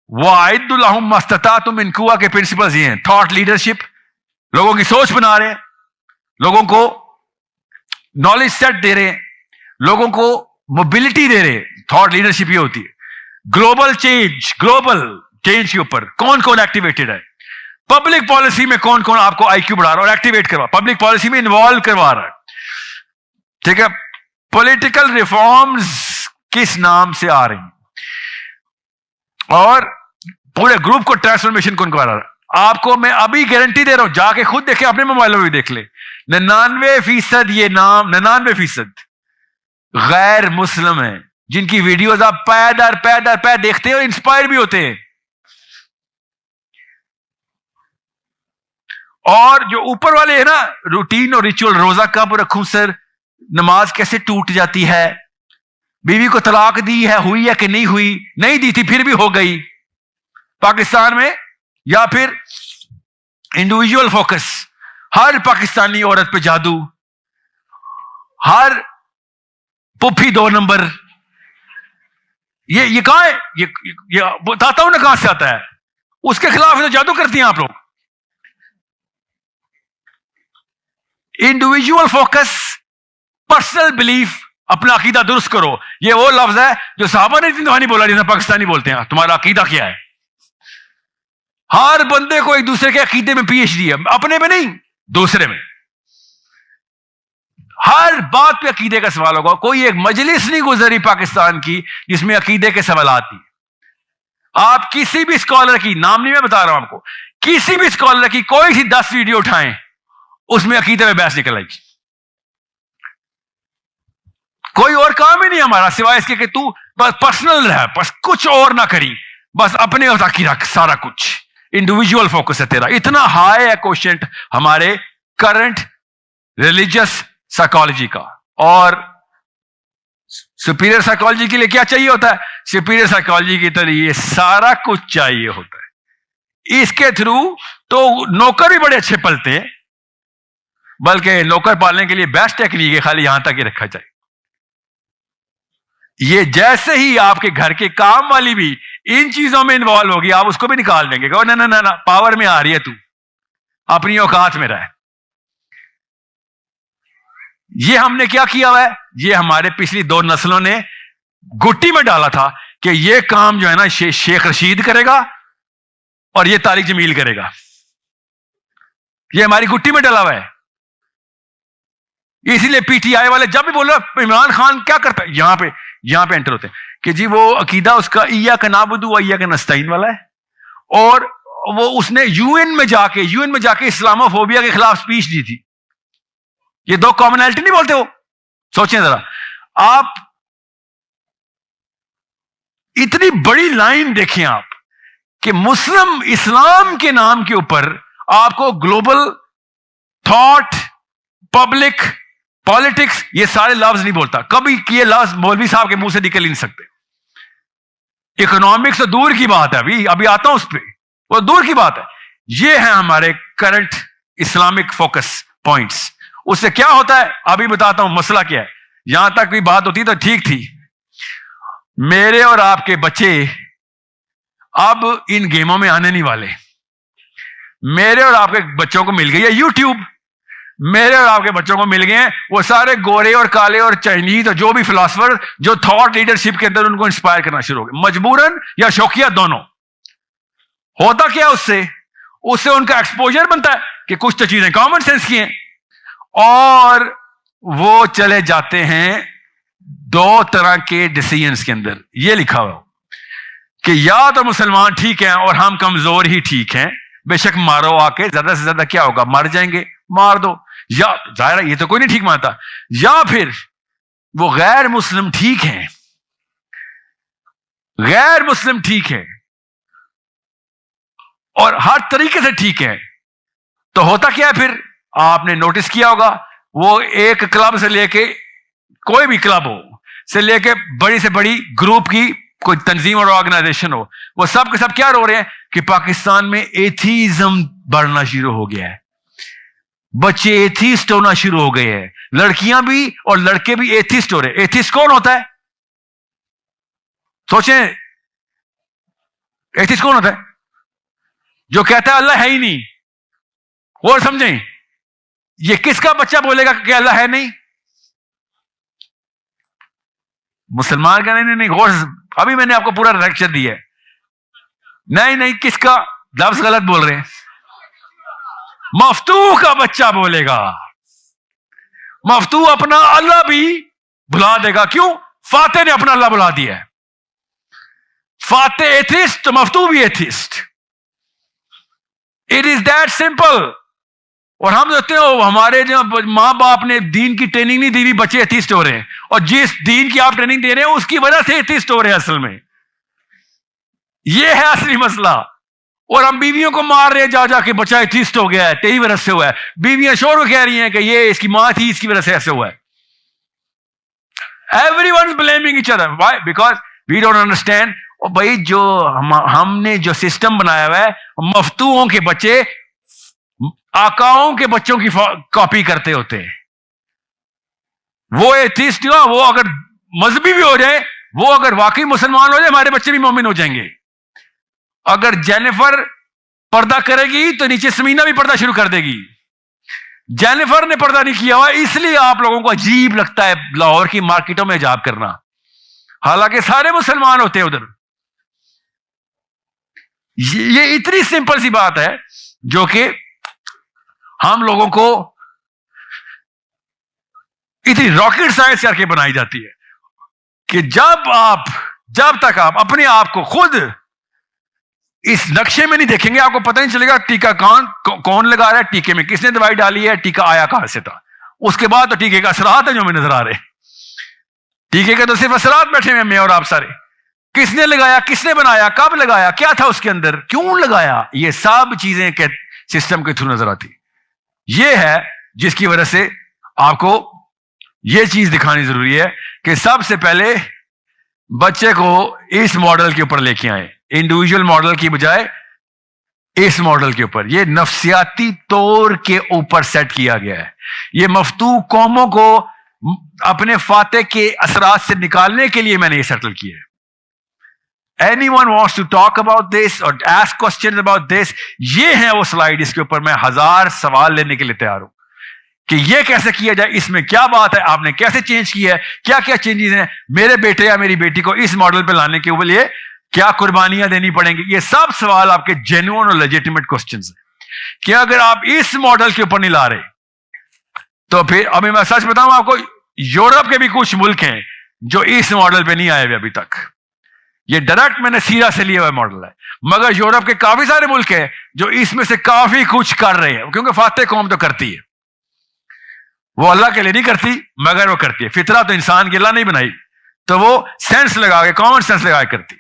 वअइद्दु लहुम मस्ततातुम मिन कुव्वा के प्रिंसिपल्स ये हैं। थॉट लीडरशिप, लोगों की सोच बना रहे हैं, लोगों को नॉलेज सेट दे रहे हैं, लोगों को मोबिलिटी दे रहे हैं। थॉट लीडरशिप ये होती है। ग्लोबल चेंज के ऊपर कौन कौन एक्टिवेटेड है, पब्लिक पॉलिसी में कौन कौन आपको आईक्यू बढ़ा रहा है और एक्टिवेट करवा, पब्लिक पॉलिसी में इन्वॉल्व करवा रहा है, ठीक है। पॉलिटिकल रिफॉर्म्स किस नाम से आ रही हैं और पूरे ग्रुप को ट्रांसफॉर्मेशन कौन करा रहा है। आपको मैं अभी गारंटी दे रहा हूं, जाके खुद देखे, अपने मोबाइल में भी देख ले, 99% ये नाम 99% गैर मुस्लिम है, जिनकी वीडियोस आप पैर देखते हो, इंस्पायर भी होते हैं। और जो ऊपर वाले है ना, रूटीन और रिचुअल, रोजा कब रखूं सर, नमाज कैसे टूट जाती है, बीवी को तलाक दी है, हुई है कि नहीं हुई, नहीं दी थी फिर भी हो गई पाकिस्तान में, या फिर इंडिविजुअल फोकस, हर पाकिस्तानी औरत पे जादू, हर पुफी 2 नंबर, ये कहां है, ये बताता हूं ना कहां से आता है। उसके खिलाफ तो जादू करती हैं आप लोग। इंडिविजुअल फोकस, पर्सनल बिलीफ, अपना अकीदा दुरुस्त करो, ये वो लफ्ज है जो साहबा ने इतनी दफा नहीं बोला जितना पाकिस्तानी बोलते हैं। तुम्हारा अकीदा क्या है? हर बंदे को एक दूसरे के अकीदे में पीएचडी है, अपने में नहीं, दूसरे में। हर बात पे अकीदे का सवाल होगा। कोई एक मजलिस नहीं गुजरी पाकिस्तान की जिसमें अकीदे के सवाल आती। आप किसी भी स्कॉलर की, नाम नहीं मैं बता रहा हूं आपको, किसी भी स्कॉलर की कोई सी 10 वीडियो उठाएं, उसमें अकीदे में बहस निकल आएगी। कोई और काम ही नहीं हमारा सिवाय इसके कि तू बस पर्सनल रह, बस कुछ और ना करी, बस अपने और ताकि रख, सारा कुछ इंडिविजुअल फोकस है तेरा। इतना हाई है क्वेश्चन हमारे करंट रिलीजियस साइकोलॉजी का। और सुपीरियर साइकोलॉजी के लिए क्या चाहिए होता है? सुपीरियर साइकोलॉजी के तरह ये सारा कुछ चाहिए होता है। इसके थ्रू तो नौकर भी बड़े अच्छे पलते हैं, बल्कि नौकर पालने के लिए बेस्ट टेक्निक है खाली यहां तक ही रखा जाए। ये जैसे ही आपके घर के काम वाली भी इन चीजों में इन्वॉल्व होगी, आप उसको भी निकाल देंगे, कहो ना ना ना ना, पावर में आ रही है तू, अपनी औकात में रह। ये हमने क्या किया हुआ है, ये हमारे पिछली 2 नस्लों ने गुट्टी में डाला था कि ये काम जो है ना शेख रशीद करेगा और ये तारिक जमील करेगा। ये हमारी गुट्टी में डाला हुआ है। इसीलिए पीटीआई वाले जब भी बोल रहे इमरान खान क्या करता है, यहां पे एंटर होते हैं कि जी वो अकीदा उसका इय्याका नाबुदु व इय्याका नस्तईन वाला है, और वो उसने यूएन में जाके इस्लामोफोबिया के खिलाफ स्पीच दी थी। ये 2 कॉमनैलिटी नहीं बोलते हो। सोचें जरा, आप इतनी बड़ी लाइन देखें आप कि मुस्लिम इस्लाम के नाम के ऊपर आपको ग्लोबल थॉट, पब्लिक पॉलिटिक्स, ये सारे लफ्ज नहीं बोलता। कभी ये लफ्ज मौलवी साहब के मुंह से निकल ही नहीं सकते। इकोनॉमिक्स तो दूर की बात है, अभी आता हूं उस पर, वो दूर की बात है। ये है हमारे करंट इस्लामिक फोकस पॉइंट्स। उससे क्या होता है अभी बताता हूं, मसला क्या है। यहां तक भी बात होती तो ठीक थी। मेरे और आपके बच्चे अब इन गेमों में आने नहीं वाले। मेरे और आपके बच्चों को मिल गई है यूट्यूब, मेरे और आपके बच्चों को मिल गए हैं वो सारे गोरे और काले और चाइनीज और जो भी फिलोसफर जो थॉट लीडरशिप के अंदर उनको इंस्पायर करना शुरू हो गए, मजबूरन या शौकिया दोनों। होता क्या उससे उनका एक्सपोजर बनता है कि कुछ तो चीजें कॉमन सेंस की हैं, और वो चले जाते हैं 2 तरह के डिसीजंस के अंदर। ये लिखा हुआ कि या तो मुसलमान ठीक हैं और हम कमजोर ही ठीक हैं, बेशक मारो आके, ज्यादा से ज्यादा क्या होगा, मर जाएंगे, मार दो। या जाहिर ये तो कोई नहीं ठीक मानता। या फिर वो गैर मुस्लिम ठीक है, गैर मुस्लिम ठीक है और हर तरीके से ठीक है। तो होता क्या है फिर, आपने नोटिस किया होगा, वो एक क्लब से लेके, कोई भी क्लब हो से लेके बड़ी से बड़ी ग्रुप की कोई तंजीम और ऑर्गेनाइजेशन हो, वो सब के सब क्या रो रहे हैं कि पाकिस्तान में एथीज्म बढ़ना शुरू हो गया है, बच्चे एथिस्ट होना शुरू हो गए हैं, लड़कियां भी और लड़के भी एथिस्ट हो रहे। एथिस्ट कौन होता है? सोचें, ایتھیسٹ کون ہوتا ہے؟ جو کہتا ہے اللہ ہے ہی نہیں. اور سمجھیں, یہ کس کا بچہ بولے گا کہ اللہ ہے نہیں؟ مسلمان کا نہیں. نہیں غور, ابھی میں نے آپ کو پورا لیکچر دیا ہے. نہیں, کس کا لفظ غلط بول رہے ہیں. مفتوح کا بچہ بولے گا. مفتوح اپنا اللہ بھی بلا دے گا. کیوں؟ فاتح نے اپنا اللہ بلا دیا ہے. فاتح ایتھیسٹ تو مفتوح بھی atheist. It is that simple. اور ہم دیکھتے ہیں ہمارے جو ماں باپ نے دین کی ٹریننگ نہیں دی ہوئی, بچے ایتھیسٹ ہو رہے ہیں. اور جس دین کی آپ ٹریننگ دے رہے ہیں اس کی وجہ سے ایتھیسٹ ہو رہے ہیں. اصل میں یہ ہے اصلی مسئلہ. اور ہم بیویوں کو مار رہے ہیں جا جا کے, بچہ ایتھیسٹ ہو گیا ہے, تیری وجہ سے ہوا ہے. بیویاں شوہر کو کہہ رہی ہیں کہ یہ اس کی ماں تھی, اس کی وجہ سے ایسے ہوا ہے. Everyone is blaming each other. Why? Because we don't understand. اور بھائی جو ہم نے جو سسٹم بنایا ہوا ہے, مفتوحوں کے بچے آقاؤں کے بچوں کی کاپی کرتے ہوتے ہیں. وہ ایتھیسٹ, وہ اگر مذہبی بھی ہو جائے, وہ اگر واقعی مسلمان ہو جائے, ہمارے بچے بھی مومن ہو جائیں گے. اگر جینیفر پردہ کرے گی تو نیچے سمینا بھی پردہ شروع کر دے گی. جینیفر نے پردہ نہیں کیا ہوا, اس لیے آپ لوگوں کو عجیب لگتا ہے لاہور کی مارکیٹوں میں حجاب کرنا, حالانکہ سارے مسلمان ہوتے ہیں ادھر. یہ اتنی سمپل سی بات ہے جو کہ ہم لوگوں کو اتنی راکٹ سائنس کر کے بنائی جاتی ہے کہ جب تک آپ اپنے آپ کو خود اس نقشے میں نہیں دیکھیں گے, آپ کو پتہ نہیں چلے گا ٹیکا کون لگا رہا ہے, ٹیکے میں کس نے دوائی ڈالی ہے, ٹیکا آیا کہاں سے تھا. اس کے بعد تو ٹیکے کا اثرات ہیں جو ہمیں نظر آ رہے ہیں. ٹیکے کے تو صرف اثرات بیٹھے ہوئے, میں اور آپ سارے. کس نے لگایا, کس نے بنایا, کب لگایا, کیا تھا اس کے اندر, کیوں لگایا, یہ سب چیزیں سسٹم کے تھرو نظر آتی. یہ ہے جس کی وجہ سے آپ کو یہ چیز دکھانی ضروری ہے کہ سب سے پہلے بچے کو اس ماڈل کے اوپر لے کے آئے, انڈیویجول ماڈل کی بجائے اس ماڈل کے اوپر. یہ نفسیاتی طور کے اوپر سیٹ کیا گیا ہے. یہ مفتوح قوموں کو اپنے فاتح کے اثرات سے نکالنے کے لیے میں نے یہ سیٹل کیا ہے. Anyone wants to talk about this or ask questions about this, یہ ہے وہ سلائیڈ, اس کے اوپر میں 1000 سوال لینے کے لیے تیار ہوں کہ یہ کیسے کیا جائے, اس میں کیا بات ہے, آپ نے کیسے چینج کیا ہے, کیا کیا چینجز ہیں, میرے بیٹے یا میری بیٹی کو اس ماڈل پہ لانے کے لیے کیا قربانیاں دینی پڑیں گی. یہ سب سوال آپ کے جینوئن اور لیجیٹیمیٹ کوسچنز ہیں کہ اگر آپ اس ماڈل کے اوپر نہیں لا رہے تو پھر ابھی میں سچ بتاؤں آپ کو, یورپ کے بھی کچھ ملک ہیں جو اس ماڈل پہ نہیں آئے ہوئے ابھی تک. یہ ڈائریکٹ میں نے سیرا سے لیا ہوا ماڈل ہے, مگر یورپ کے کافی سارے ملک ہیں جو اس میں سے کافی کچھ کر رہے ہیں, کیونکہ فاتح قوم تو کرتی ہے, وہ اللہ کے لیے نہیں کرتی مگر وہ کرتی ہے. فطرہ تو انسان کی اللہ نہیں بنائی, تو وہ سینس لگا کے, کامن سینس لگا کے کرتی.